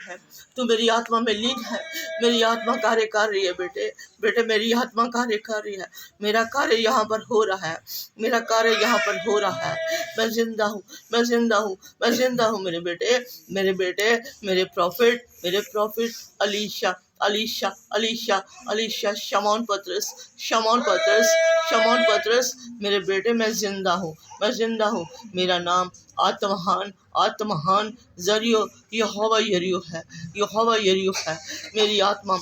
है, तू मेरी आत्मा में लीन है। मेरी आत्मा कार्य कर रही है बेटे, बेटे मेरी आत्मा कार्य कर रही है। मेरा कार्य यहाँ पर हो रहा है, मेरा कार्य यहाँ पर हो रहा है। मैं जिंदा हूँ, मैं जिंदा हूँ, मैं जिंदा हूँ मेरे बेटे, मेरे बेटे, मेरे प्रॉफिट अलीशा अलीशा अलीशा अलीशा शमौन पत्रस, शमौन पत्रस, शमौन पत्रस, मेरे बेटे मैं जिंदा हूँ, मैं जिंदा हूँ। मेरा नाम आत्महान आत्महान जरियो यहोवा यरियो है, यहोवा यरियो है। मेरी आत्मा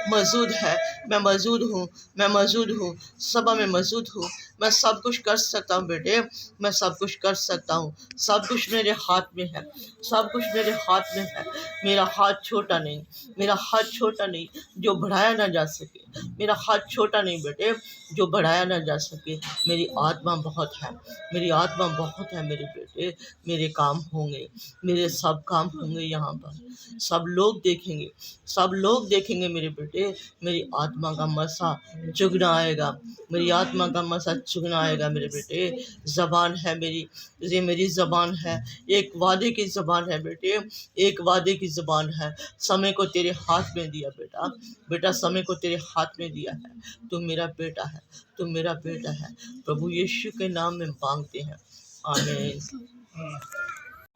मौजूद है, मैं मौजूद हूँ, मैं मौजूद हूँ, सभा में मौजूद हूँ। मैं सब कुछ कर सकता हूँ बेटे, मैं सब कुछ कर सकता हूँ। सब कुछ मेरे हाथ में है, सब कुछ मेरे हाथ में है। मेरा हाथ छोटा नहीं, मेरा हाथ छोटा नहीं जो बढ़ाया ना जा सके। मेरा हाथ छोटा नहीं बेटे जो बढ़ाया ना जा सके। मेरी आत्मा बहुत है, मेरी आत्मा बहुत है मेरे बेटे। मेरे काम होंगे, मेरे सब काम होंगे यहाँ पर। सब लोग देखेंगे, सब लोग देखेंगे मेरे बेटे। मेरी आत्मा का मसा चुगना आएगा, मेरी आत्मा का मसा चुगना आएगा मेरे बेटे। जबान है मेरी, ये मेरी जबान है, एक वादे की जबान है बेटे, एक वादे की जबान है। समय को तेरे हाथ में दिया बेटा, बेटा समय को तेरे हाथ में दिया है। तू मेरा बेटा है, तू मेरा बेटा है। प्रभु यीशु के नाम में मांगते हैं, आमीन।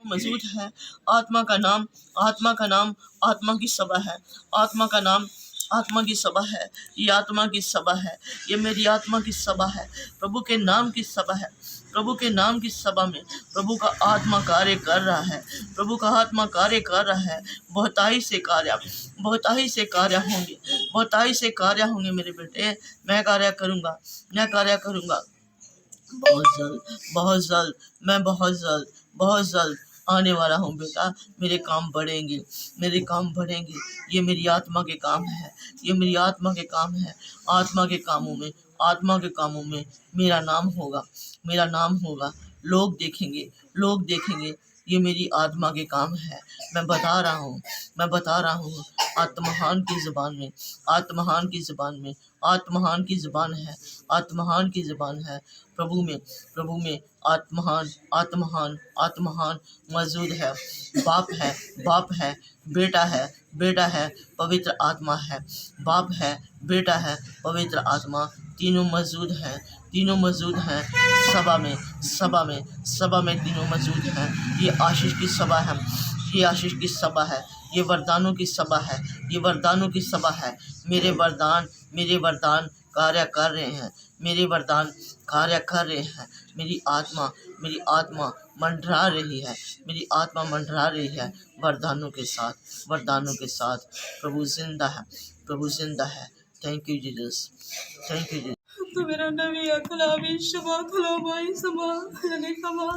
मौजूद है। आत्मा का नाम, आत्मा का नाम आत्मा की सभा है, आत्मा का नाम आत्मा की सभा है। ये आत्मा की सभा है, ये मेरी आत्मा की सभा है। प्रभु के नाम की सभा है, प्रभु के नाम की सभा में प्रभु का आत्मा कार्य कर रहा है, प्रभु का आत्मा कार्य कर रहा है। बहुताई से कार्य, बहुताई से कार्य होंगे, बहुताई से कार्य होंगे मेरे बेटे। मैं कार्य करूँगा, मैं कार्य करूँगा बहुत जल्द, बहुत जल्द। मैं बहुत जल्द आने वाला हूँ बेटा। मेरे काम बढ़ेंगे, मेरे काम बढ़ेंगे। ये मेरी आत्मा के काम है, ये मेरी आत्मा के काम है। आत्मा के कामों में, आत्मा के कामों में मेरा नाम होगा, मेरा नाम होगा। लोग देखेंगे, लोग देखेंगे। ये मेरी आत्मा के काम है। मैं बता रहा हूँ, मैं बता रहा हूँ। आत्महान की ज़ुबान में, आत्महान की ज़ुबान में, आत्महान की ज़ुबान है, आत्महान की ज़ुबान है। प्रभु में, प्रभु में आत्महान आत्महान आत्महान मौजूद है। बाप है, बाप है, बेटा है, बेटा है, पवित्र आत्मा है। बाप है, बेटा है, पवित्र आत्मा, तीनों मौजूद हैं, तीनों मौजूद हैं। सभा में, सभा में, सभा में तीनों मौजूद हैं। ये आशीष की सभा है, ये आशीष की सभा है, ये वरदानों की सभा है, ये वरदानों की सभा है। मेरे वरदान, मेरे वरदान कार्य कर रहे हैं, मेरे वरदान कार्य कर रहे हैं। मेरी आत्मा, मेरी आत्मा मंडरा रही है, मेरी आत्मा मंडरा रही है वरदानों के साथ, वरदानों के साथ। प्रभु जिंदा है, प्रभु जिंदा है। Thank you Jesus, thank you Jesus. तो मेरा नबी अखलामी शबा खलामाई समा यानी खमा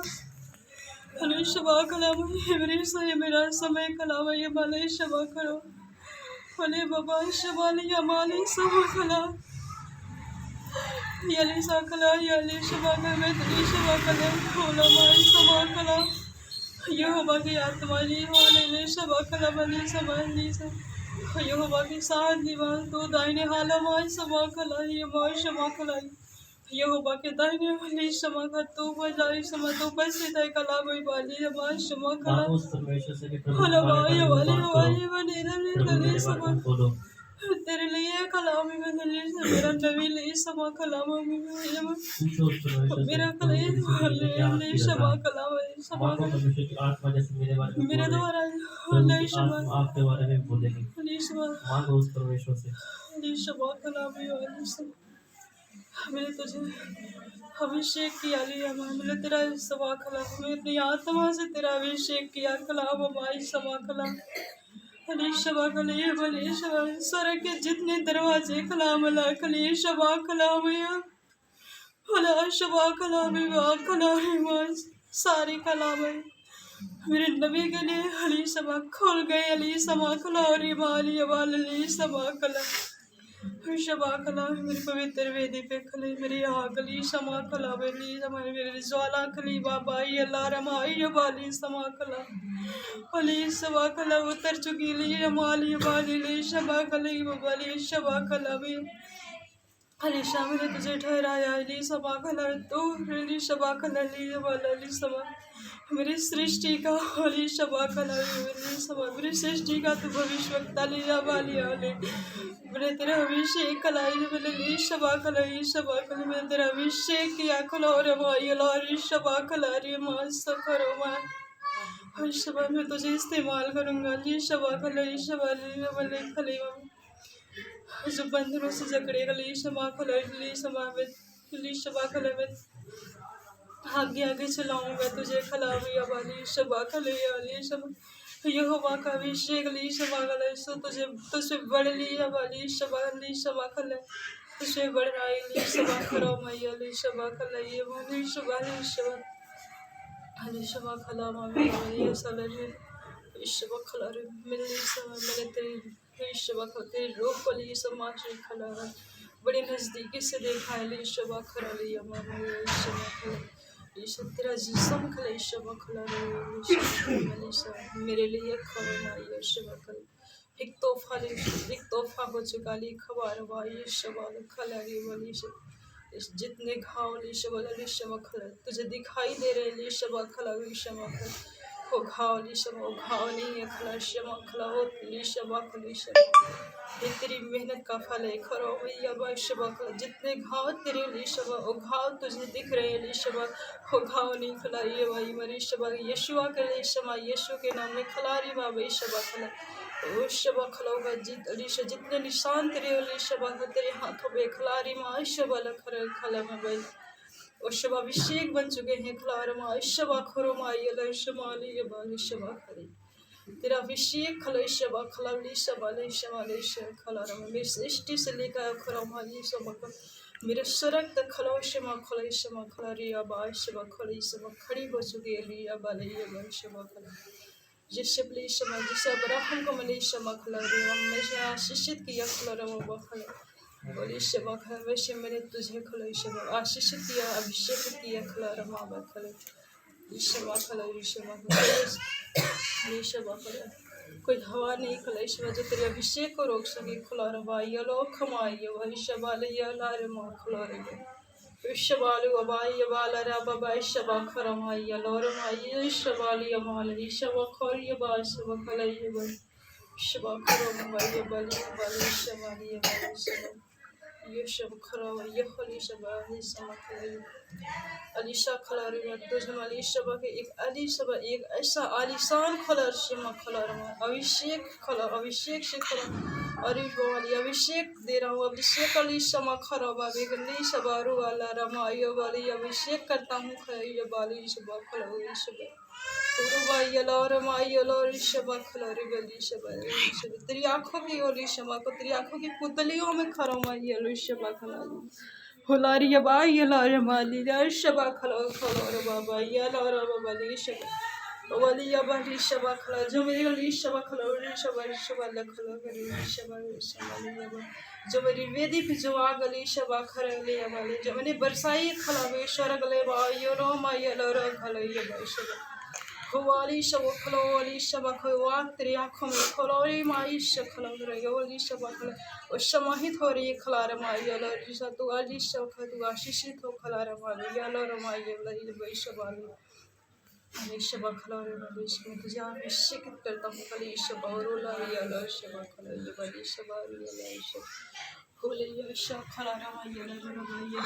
हने शबा खलामाई मेरे से मेरा समय खलामा ये माले शबा करो हने बाबा शबाली हमारी समा खला याली सकला याली शबा कर मैं तेरी शबा कले खोला माई समा खला यहोवा की आत्मा जी वाले ने शबा खला बनी समानी से यहोवा के साथ निवास तो दाहिने हाला माई समा खला ये माई शबा खलाई यहोवा के दाहिने वाली क्षमा कर तो बजाई क्षमा तो पैसे तय कला कोई वाली हमारी क्षमा कला हलवाई वाली हवाई बने रहे क्षमा तेरे लिए कलाम में नली से मेरा नवी लिए क्षमा कलाम में मेरा कले वाले क्षमा कलाम क्षमा मेरे द्वारा नहीं क्षमा आपके बारे में बोलेंगे क्षमा उस परमेश्वर से क्षमा कलाम वाली मैंने तुझे अभिषेक किया लिया मैंने तेरा सवा खला मैं अपनी आत्मा से तेरा अभिषेक किया कलाम हमारी सवा खला अली शबा कले बले शबा सर के जितने दरवाजे कलाम ला कले शबा कलाम या हला शबा कलाम वा कलाम सारे कलाम मेरे नबी के लिए अली शबा खुल गए अली समा कला और माली वाली समा कला शबा कला मेरी पवित्र वेदी पे खले मेरी आगली क्षमा कला मेरी हमारे मेरे ज्वाला खली बाबा ये अल्लाह रमाई वाली क्षमा कला अली शबा कला उतर चुकी ली रमाली वाली ली शबा कली वाली शबा कला भी अली शाम ने तुझे ठहराया अली शबा कला तो अली शबा कला ली वाला अली शबा मेरी सृष्टि का होली शबा खलाई मेरी सभा मेरी सृष्टि का तू भविष्यवक्ता लीला वाली होली मैंने तेरा अभिषेक खलाई मैंने ली शबा खलाई मैंने तेरा अभिषेक किया खलो रे माई लारी शबा खला रे मां सखरो मां हर शबा में तुझे इस्तेमाल करूंगा ली शबा खलाई शबा ली मैंने खली जो बंधनों से जकड़े गली शबा खलाई ली शबा में ली शबा खला में आगे आगे चलाऊंगा तुझे खलावी वाली शबा खले वाली शबा यहोवा का अभिषेक ली शबा खले सो तुझे तुझसे बढ़ लिया वाली शबा ली शबा खले तुझे बढ़ाई ली शबा खरो मैया ली शबा खले ये वाली शबा ली शबा खला मामी वाली सलरे शबा खला रे मेरे शबा मेरे तेरी शबा खते रोक वाली समाज खला बड़ी नजदीकी से देखा है ली शबा खरा ली मामी शबा खला ईशा तेरा जिसम खला ईशा बखला रे ईशा मेरे लिए खरो माई ईशा बखला एक तोहफा हो चुका ली खबर वाई ईशा वाला खला रे वाली इस जितने घाव ईशा वाला ईशा बखला तुझे दिखाई दे रहे ईशा बखला ईशा बखला वो घाव ईशा वो घाव नहीं है खला ईशा बखला वो ईशा बखला ईशा ये तेरी मेहनत का फल है खरो भैया बाशबा जितने घाव तेरे लीशबा वो घाव तुझे दिख रहे हैं लीशबा वो घाव नहीं खला ये भाई मरी शबा यशुआ के लीशमा यशु के नाम में खलारी माँ भाई शबा खला वो शबा खलोगा लीशा जितने निशान तेरे लीशबा तेरे हाथों पे खलारी माँ शबा लखर खला में भाई वो शबा अभिषेक बन चुके हैं खलार माँ शबा खरो माँ ये लशमा ली बाली शबा खरी तेरा अभिषेक खलेशबा खलवली शबाले शबाले खलारम मेरी सृष्टि से लेकर खरमाली सबक मेरे सरक तक खलोशमा खलेशमा खलरिया बाशबा खलीशमा खड़ी हो चुकी है रिया बाले ये बाशबा खला जिससे प्लीशमा जिसे अब्राहम को मलेशमा खलरिया हमेशा आशीषित किया खलरम बखला बोली शबा खल वैसे मैंने तुझे खलेशमा आशीषित किया अभिषेक किया खलरम बखला ईशवा खला ईशवा ईशवा खला कोई हवा नहीं खला ईशवा जो तेरे अभिषेक को रोक सके खुला रवा ये लो खमाई वही शबाले ये लारे माँ खुला रे ईशवालु अबाई ये बाला रा बाबा ईशवा खरमाई ये लोरे माई ईशवाली अमाल ईशवा खोर ये बाल शवा खला ये बल ईशवा खरो माई ये बल ईशवाली ये बल ईशवा ये शब खरा ये खली शबा ये समा अलीशा खलार तुझे अलीशा के एक अलीशा एक ऐसा आलिशान खलर शिमा खलर अभिषेक खला अभिषेक से खला अरे वाली अभिषेक दे रहा हूँ अभिषेक अलीशा मा खरा बाबे गली शबारू वाला रमा ये वाली अभिषेक करता हूँ ये वाली शबा खला ये शबा ये लौर माई ये लौर शबा खला रे गली शबा तेरी आँखों की ओली शमा को तेरी आँखों की पुतलियों में खरा माई ये शबा खला होलारी या बा ये लारे माली या शबा खला खला रे बाबा ये लारा बाबा ली शबा वाली या बाली शबा खला जो मेरी ली शबा खला रे शबा लखला करे शबा ली जो मेरी वेदी पे जो आ गली शबा खरा ले वाली जो मैंने बरसाई खला वे शर गले बा ये रो मा ये लारा खला ये बा शबा वाली शबा खला वाली शबा खवा तेरी आँखों में खला रे माई शखला रे वाली शबा खला और समाहित हो रही है खला रमाई अल्लाह जिसा तू आली शबा तू आशीषित हो खला रमाई अल्लाह रमाई अल्लाह ये भाई शबा ली शबा खला रे वाली शबा तुझे अभिषेक करता हूँ कली शबा और ला ये अल्लाह शबा खला ये वाली शबा अल्लाह शबा होले ये शबा खला रमाई अल्लाह रमाई ये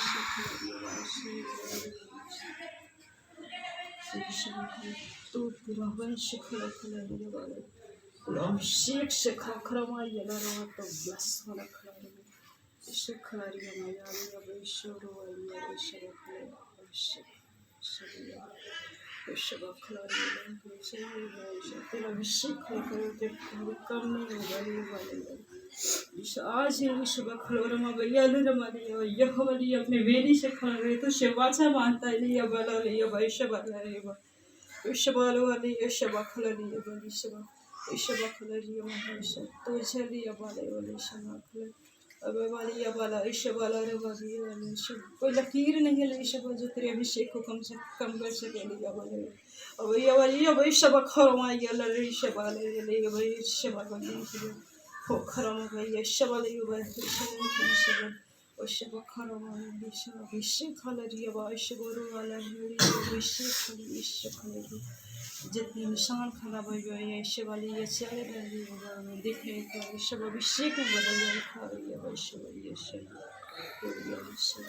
शबा तू तेरा वंश खला खला रे वाला अभिषेक से खरमा ये लगा तो ब्लस वाला खला रे इसे खला रे माया रे अभिषेक वाली अभिषेक अभिषेक शबा शबा खला रे तेरा अभिषेक करो तेरे कम नहीं होगा ये वाले इस आज ये शबा खला रे माया रे माया यह वाली अपने वेदी से खला रे तो शिवाचा मानता है ये वाला ये भाई शबा रे शबा वाली ये शबा खला रे वाली शबा शबा खलरी महाशा तो चली अबाले वाले शबा खल अब वाली अबाला शबाला रे वाली वाले शब कोई लकीर नहीं है शबा जो तेरे अभिषेक को कम कर सके लिया वाले अब ये वाली अब शबा खरमा ये लरी शबा ले भाई शबा वाली हो खरमा भाई शबा ले भाई Shaba Oshaba Karavaya Bisha Vishi Kalaria Vaishabaru Alahuri Vishi Kali Isha Kalari जितने निशान खड़ा हुआ है यीशु वाली ये चले रही है दिखे तो यीशु अभिषेक में बदल जाए खा रही है यीशु यीशु यीशु